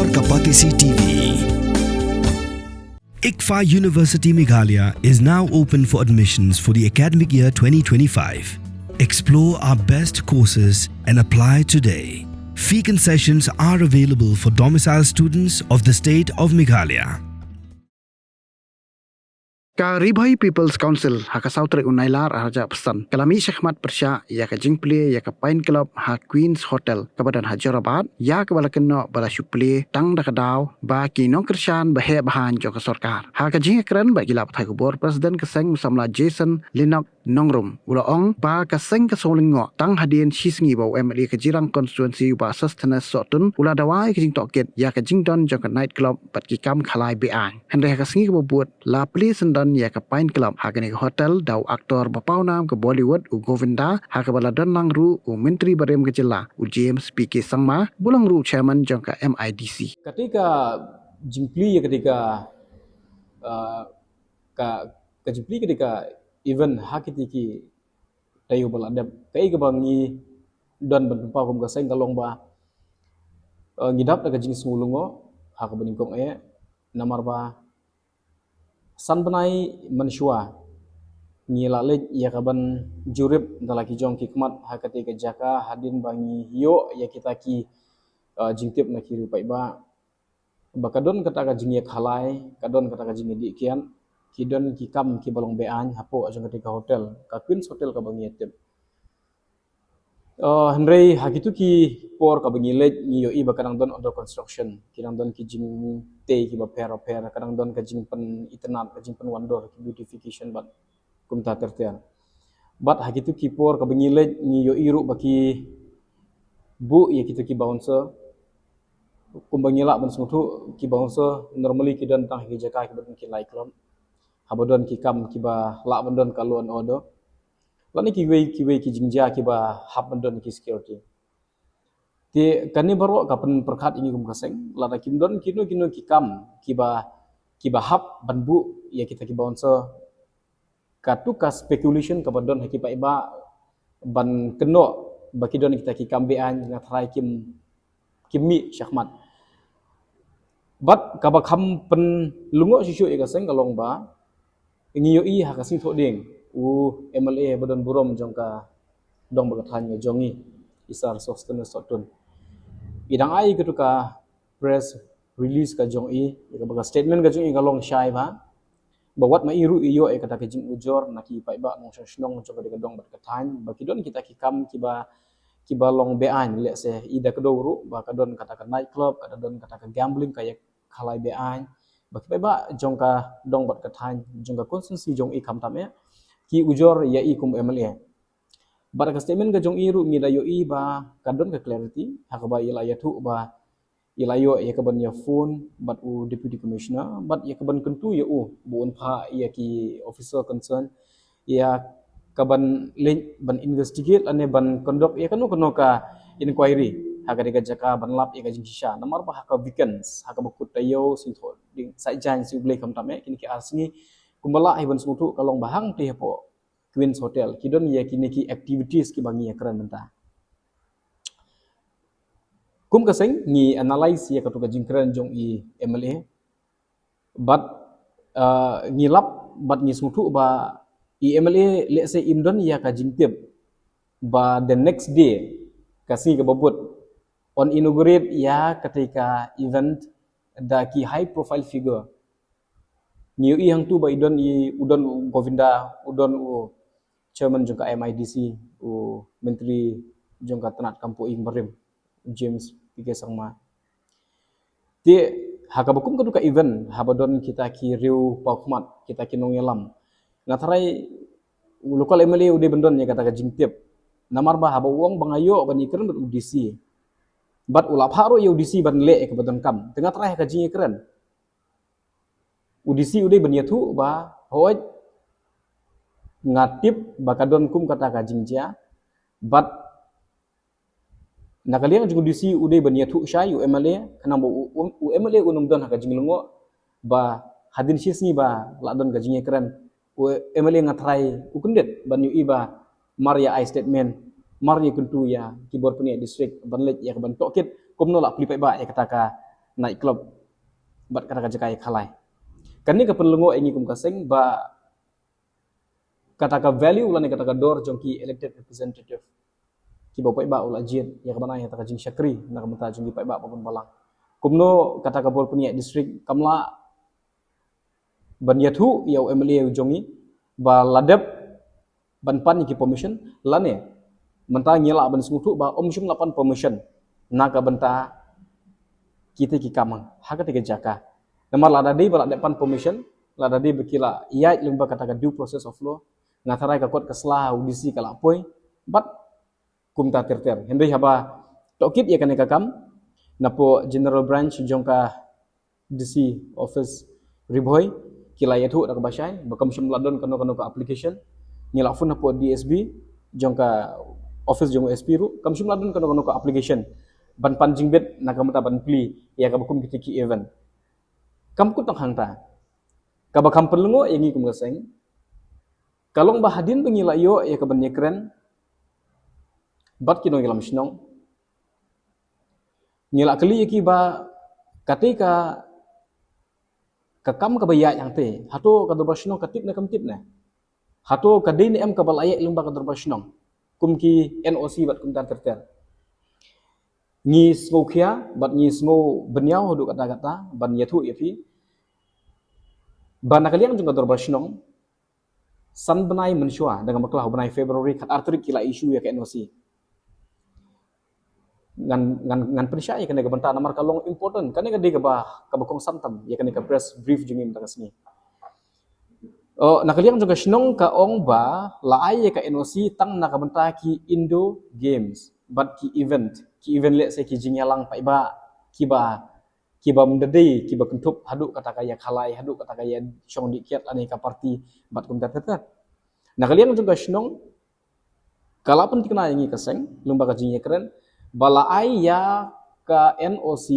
Por Kapatisi TV. ICFA University Meghalaya is now open for admissions for the academic year 2025. Explore our best courses and apply today. Fee concessions are available for domicile students of the state of Meghalaya. Karibhai People's Council haka sautre unailar raja pesan kalami Syahmat Persya ya ka jingple ya ka Pine Club ha Queen's Hotel kabadan Hajarabad ya ka balakeno bala syuple tang da kadaw ba kinong kersan bahe bahan jo ka sarkar ha ka jing keren ba gila pathai kubor Presiden keseng samla Jason Linok Nongrum ulaong ba ka seng ka solingo tang hadien shisngi ba MLA ka jirang constituency ba sustenance sotun ula dawai ka jing toket ya ka jing don jo ka night club bat ki kam khalai be an hendre ka singi ka buat la please ya ka Pine Club hakani hotel daw aktor bapau nam ke Bollywood u Govinda haka baladan lang ru u Menteri Barem Kejela u James PK Sangma bulang ru chairman jong ka MIDC. Ketika jimpli ketika jimpli ketika event hakitiki tayo baladap kay gabangi dan benpa kum gaseng kalong ba ngidap daga jing sumulungo haka beningkong namar ba san benai manusia ngilalik ya kaban jurip dalaki jong kikmat hakati ke jaka hadin bangi yo ya kita ki jingtip na ki rupai ba bakadon kata ka jingyak halai kadon kata ka jingi dikian kidon ki kam ki balong bean hapo ajong ketika hotel ka Queen's Hotel ka bangi tip Henry hakitu ki por ka bangi lej ni yo i bakadang don under construction kidang don ki jing te ki ba pera kadang don ka jing pen internet ka jing pen wandor ki beautification bat kumta tertian bat hakitu ki por ka bangi lej ni yo iru baki bu ya kitu ki bouncer kumbangi la ban smutu ki bouncer normally ki don tang ki jaka ki ban ki like lom habodon ki kam ki ba la ban don kalon odo lani ki wei ki jingja ki ba hab bandon ki security ti kani baro kapan perkat ini kum kaseng lada kim don kino ki kam ki ba hab banbu ya kita ki bouncer katu ka speculation ka bandon ki pa iba ban keno baki don kita ki kam bean ngatrai kimi Syahmat bat ka ba kham pen lungo sisu e kaseng kalong ba ngiyo i ha kasing thoding MLA badan burom jongka dong bagatanya jongi isar sostene sotun idang ai ketuka press release ka jongi ka baga statement ka jongi kalong syai ba bawat ma iru iyo kata ka jing ujor naki pai ba nong snong jongka de dong bagatanya bakidon kita kikam kiba long bean le se ida kedoro ba kadon kata ka night club kadon kata ka gambling kayak khalai bean baki pai ba jongka dong bagatanya jongka konsensi jong i kam tam ki ujor ya i kum MLA bar ka statement ka jong iru mi da yo i ba kadon ka clarity hak ba ila ya thu ba ila yo ya ka ban ya phone but u deputy commissioner but ya ka ban kentu ya u buon pha ya ki officer concern ya ka ban link ban investigate ane ban conduct ya kanu ka inquiry hak ka jaka ban lap ya ka jing shisha namar ba hak weekends hak ba kut tayo sing tho ding sai jan si blai kam tam kini ki asni kumbala iban smutu kalong bahang ti po Queen's Hotel kidon ya kini ki activities ki bangi ya keren benta kum kaseng ni analyze ya katu ka jingkren jong i MLA but ngilap but ni smutu ba i MLA let's say imdon ya ka jingtip ba the next day kasi ka babut on inaugurate ya ketika event da ki high profile figure niu i hang tu ba idon i udon Govinda udon u chairman jongka MIDC u menteri jongka tenat kampo ing Barim James PK Sangma ti hakabakum keduka event habadon kita ki riu pakmat kita ki nongelam ngatarai lokal MLA ude bendon ya kata ka jingtip namar ba haba wong bangayo ban ikren ber UDC bat ulap haro ya UDC ban le ke badon kam tengah trai ka jing ikren UDC udah berniatu ba hoj ngatip bakadon kum kata ka jingja but nakalian juga UDC udah berniatu syai UMLA kenapa UMLA unum don ka jinglungo ba hadin sisni ba ladon ka jingnya keren UMLA ngatrai ukundet ban yu iba Maria I statement Maria kuntu ya keyboard punya district banlet ya ban tokit kumno la plipai ba ya kata ka night club bat kata jakai khalai kani ka penlengo ingi kum kaseng ba kata ka value ulan kata ka dor jongki elected representative ki ba pai ba ula jin ya ka bana ya ta jing syakri na ka mata jongki pai ba papun balang kumno kata ka bol punya district kamla ban yathu ya MLA jongi ba ladap ban pan ki permission lane menta nyela ban smutu ba omsum lapan permission na ka benta kita ki kamang haka tiga jaka namar lada di balak depan permission lada di bekila iya lumba kata due process of law ngatarai ka kot keslah audisi kala poi bat kumta terter henry haba tokit ya kan kam napo general branch jongka DC office riboy kila yathu dak basai bakam sum ladon kano ka application nyela fun napo DSB jongka office jong SP ru kam sum ladon kano ka application ban panjing bet nakamata ban pli ya ka bakum kitiki event kam kut tang hangta ka bakam perlengo yangi kum gaseng kalong bahadin pengila yo ya ka ban yekren bat kino gilam snong nyela kali yaki ba katika ka kam ka baya yang te hato ka do basno katip na kam tip na hato ka dei em ka bal ayak lumba ka do basno kum ki NOC bat kum tar terter ngi smo khia bat ngi smo benyau hodu kata-kata ban yathu yapi ban nakaliang jung kador basnong san benai mensyua dengan maklah benai Februari kat artrik kila isu ya ke NOC ngan persya ya kena benta namar kalong important kan ka de ba ka bakong santam ya kena ka press brief jungim ta kasni nakaliang juga snong ka ong ba laai ya ka NOC tang nakabenta ki Indo Games bat ki event let se ki jinyalang pai ba ki ba mendedei ki ba kentup haduk kata kaya khalai haduk kata kaya syong dikiat ane ka parti bat kum tet nakaliang juga snong kalapan tikna yangi kaseng lumba ka jinya keren bala ai ya ka NOC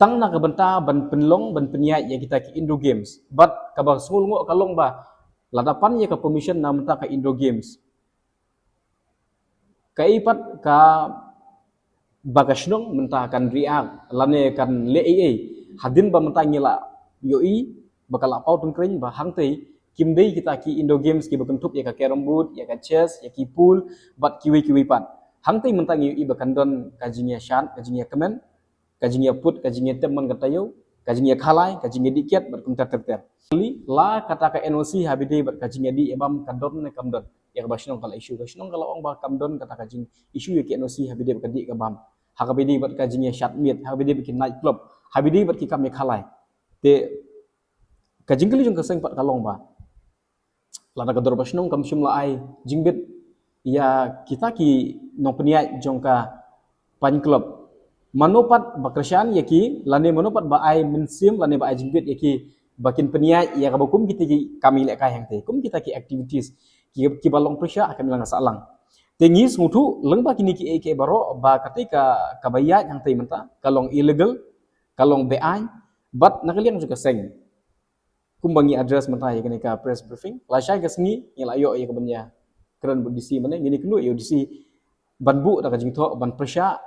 tang nakabenta ban penlong ban penyai ya kita ki Indo Games bat kabar sul ngo kalong ba ladapan ya ka permission na menta ka Indo Games kaipat ka bagasnong menta kan riak lane kan leee hadin ba menta ngila yoi bakal apau tun kring ba hangtei kimdei kita ki Indo Games ki bakentup ya ka carrom board ya ka chess ya ki pool bat kiwi pat hangtei menta ngi bakan don kajinya shan kajinya kemen kajinya put kajinya teman katayo kajinya khalai kajinya dikiat bat kum terter la kata ka NOC habide bat kajinya di emam kandon ne kamdon ya ka basnong kala isu basnong kala ong ba kamdon kata kajing isu ya ki NOC habide bat di ka bam hakabide bat kajinya shatmit habide bikin night club habide bat ki kam khalai te kajing kali jung kaseng pat kalong ba lada ka dor basnong kam sum la ai jingbet ya kita ki no peniat jongka pan club manopat bakrasyan yaki lane manopat ba ai mensim lane ba ai jingbet yaki bakin peniat ya kabakum kita kami lek kah yang te kum kita ki activities ki balong presya akan bilang salang tengis ngutu lengba kini ki baro ba ketika kabayat yang te menta kalong illegal kalong bean but nakaliang juga seng kum bangi address menta ya kini ka press briefing la syai ka sengi ngila yo ya kabanya keren disi mana ngini kenu yo disi banbu da kajing tho ban presya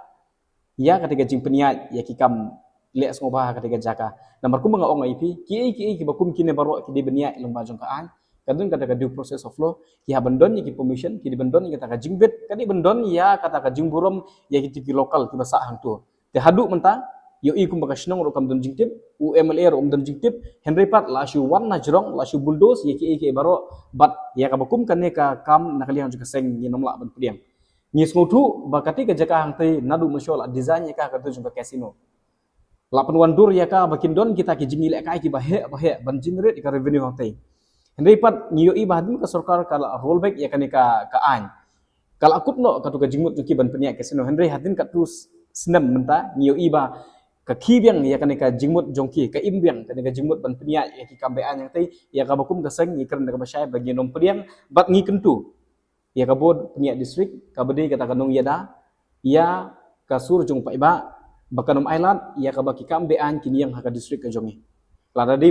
ya ketika jing peniat ya ki kam lek ngobah ketika jaka namar kum nga ong IP ki bakum kini baro ki di beniat lomba jongkaan kadun kata due process of law ki habendon ki permission ki dibendon kata ka jingbet kadi bendon ya kata ka jingburom ya ki lokal ki basa hang tu te hadu menta yo kum bakasnong ro kam don jingtip UMLA ro don jingtip Henry Pat la shu wan na jrong la shu bulldoze ya ki baro bat ya ka bakum kane ka kam nakaliang juga seng ni nomla ban pudiang ni smutu bakati ka jaka hang te nadu masyol design ya ka tu jumpa casino lapan wandur ya ka bakin don kita ki jingi lek kai ki bahe ban generate ka revenue hang te Henry Pat ngiyo bahadin ka sarkar kala rollback ya kani ka an kala akut no ka tu ka jingmut ki ban peniak casino Henry hadin ka tu senam menta ngiyo ba ka kibiang ya kani ka jingmut jongki ka imbiang kani ka jingmut ban peniak ya ki kambean yang te ya ka bakum ka seng ngikren ka basai bagi nom pediang bat ngi kentu ya ka bod peniak district ka bede kata kanong yada ya ka sur jong pa iba bakanom island ya ka baki kambean kini yang haka district ka jongi lada de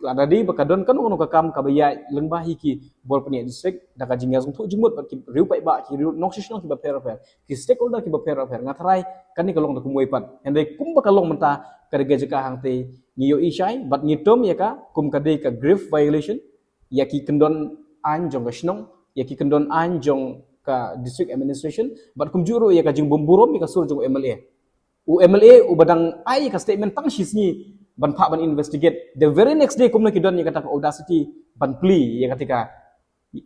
ada di bakadon kan ono kakam kabaya lengba hiki bol penia district da ka jingya tu jumut ki riu pai ba ki riu noksishno ki ba per ki stakeholder ki ba per ngatarai kan ni kalong da kumoi pat ende kum ba kalong menta karega jeka hang te ngiyo ishai bat ngitom ya ka kum kade ka grave violation ya ki kendon an jong gashnong ya ki kendon an jong ka district administration bat kum juro ya ka jing bomburom ya ka sur jong MLA u badang ai ka statement tang shisni ban pak ban investigate the very next day kumna kidon yang kata audacity ban plea yang ketika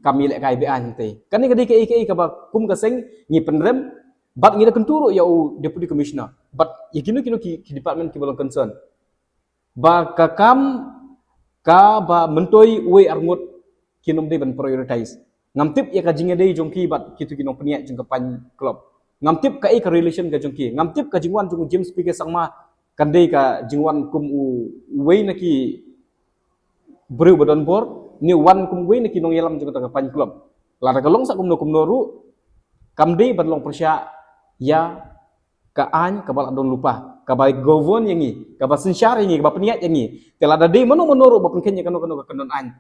kami lek kai bean te kan ni kadi ke ba kum ka seng ni penrem bat ngi kenturu ya deputy commissioner but ya kinu ki department ki belong concern ba ka kam ka ba mentoi we arngut kinom de ban prioritize ngamtip ya ka jinga de jongki bat kitu kinong peniak jeng kapan club ngamtip ka ka relation ka jongki ngamtip ka jingwan jong James Pike sangma kandai ka jingwan kum wei naki bru badon bor ni wan kum wei naki nong yelam jeng ka pan club lara kalong sa kum no ru kamdei ban long persya ya ka an ka bal adon lupa ka bai govern yangi ka ba sinsyar yangi ka ba peniat yangi telada dei mano ru ba pengken ka kanon an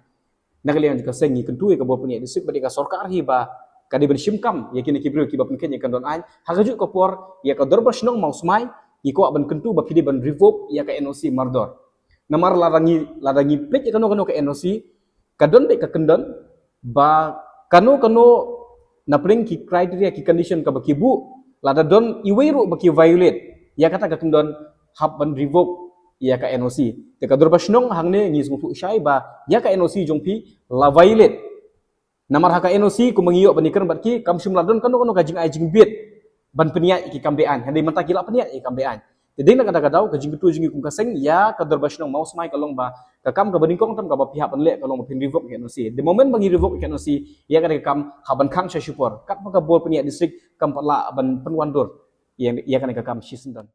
nakalian ka sengi kentu ka ba peniat disik ba ka sorkar hi ba ka di ben shimkam ya kini kibru ki ba pengken ka kanon an hagaju ka por ya ka dorba shnong mau smai iko ban kentu ba kidi ban revoke ya ka NOC mardor namar larangi pet ya kano ka NOC kadon be ka kendon ba kano na pring ki criteria ki condition ka bakibu lada don iweru baki violate ya kata ka kendon hab ban revoke ya ka NOC te ka dorba shnong hangne ngi sungfu shai ba ya ka NOC jongpi la violate namar ha ka NOC ku mangiyo banikan batki kam shum ladon kano ka jing ai jing bit ban peniat ki kambean handai menta kila peniat ki kambean jadi nak kadau ka jing tu jing kum kaseng ya ka dorbashnong mau smai kalong ba ka kam ka baningkong tam ka ba pihak penlek kalong pin revoke ki NOC the moment bagi revoke ki NOC ya ka kam haban khang sha support kat ka bol peniat district kam pala ban penwandur yang ya kan ka kam shisendon